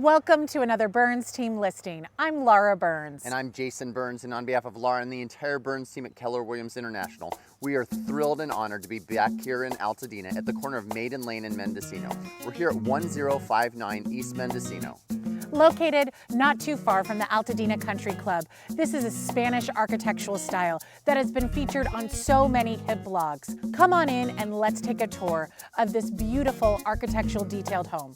Welcome to another Burns Team listing. I'm Laura Burns. And I'm Jason Burns, and on behalf of Laura and the entire Burns team at Keller Williams International, we are thrilled and honored to be back here in Altadena at the corner of Maiden Lane and Mendocino. We're here at 1059 East Mendocino. Located not too far from the Altadena Country Club, this is a Spanish architectural style that has been featured on so many hit blogs. Come on in and let's take a tour of this beautiful architectural detailed home.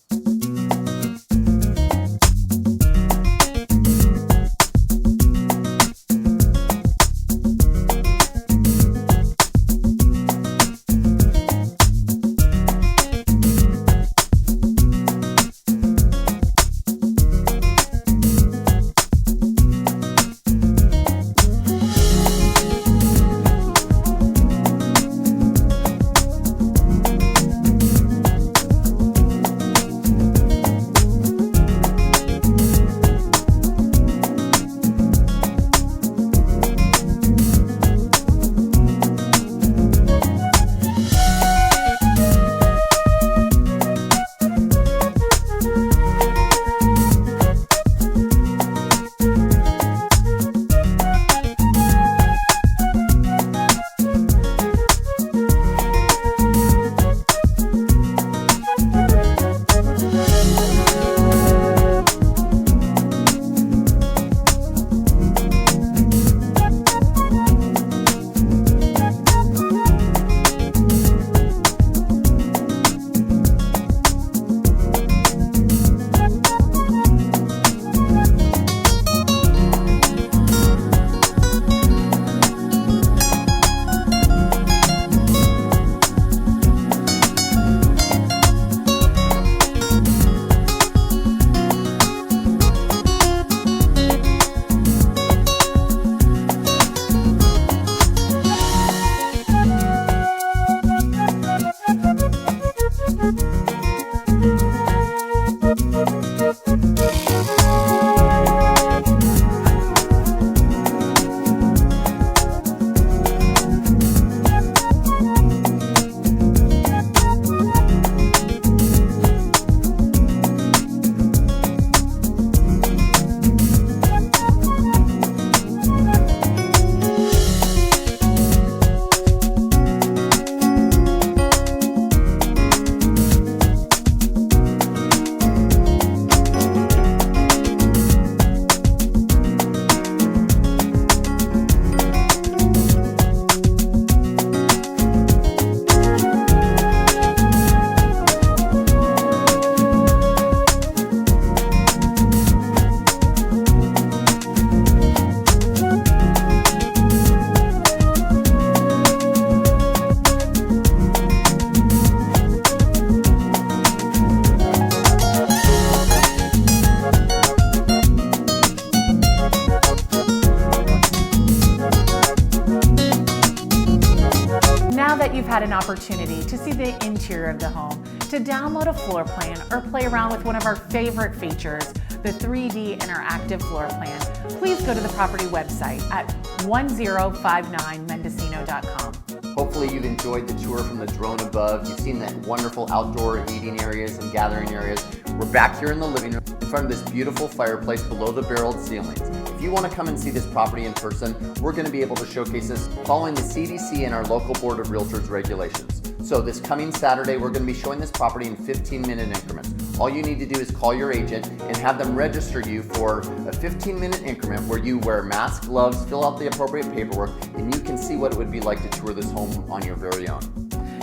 You've had an opportunity to see the interior of the home, to download a floor plan or play around with one of our favorite features, the 3D interactive floor plan, please go to the property website at 1059mendocino.com. Hopefully you've enjoyed the tour from the drone above. You've seen the wonderful outdoor eating areas and gathering areas. We're back here in the living room in front of this beautiful fireplace below the barreled ceilings. If you want to come and see this property in person, we're going to be able to showcase this following the CDC and our local Board of Realtors regulations. So this coming Saturday, we're going to be showing this property in 15-minute increments. All you need to do is call your agent and have them register you for a 15-minute increment where you wear masks, gloves, fill out the appropriate paperwork, and you can see what it would be like to tour this home on your very own.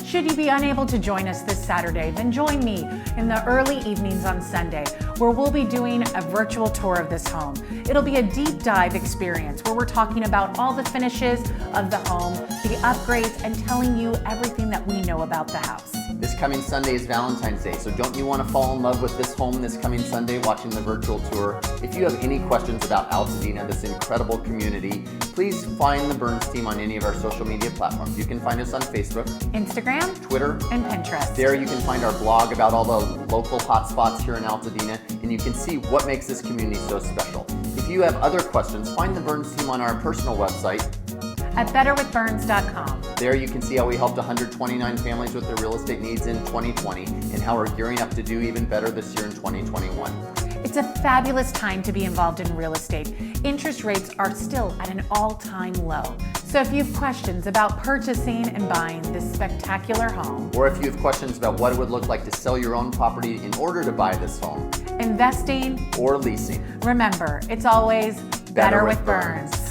Should you be unable to join us this Saturday, then join me in the early evenings on Sunday, where we'll be doing a virtual tour of this home. It'll be a deep dive experience where we're talking about all the finishes of the home, the upgrades, and telling you everything that we know about the house. This coming Sunday is Valentine's Day, so don't you want to fall in love with this home this coming Sunday watching the virtual tour? If you have any questions about Altadena, this incredible community, please find the Burns team on any of our social media platforms. You can find us on Facebook, Instagram, Twitter, and Pinterest. There you can find our blog about all the local hotspots here in Altadena, and you can see what makes this community so special. If you have other questions, find the Burns team on our personal website at betterwithburns.com. There you can see how we helped 129 families with their real estate needs in 2020 and how we're gearing up to do even better this year in 2021. It's a fabulous time to be involved in real estate. Interest rates are still at an all-time low. So if you have questions about purchasing and buying this spectacular home, or if you have questions about what it would look like to sell your own property in order to buy this home, investing, or leasing, remember, it's always better with Burns.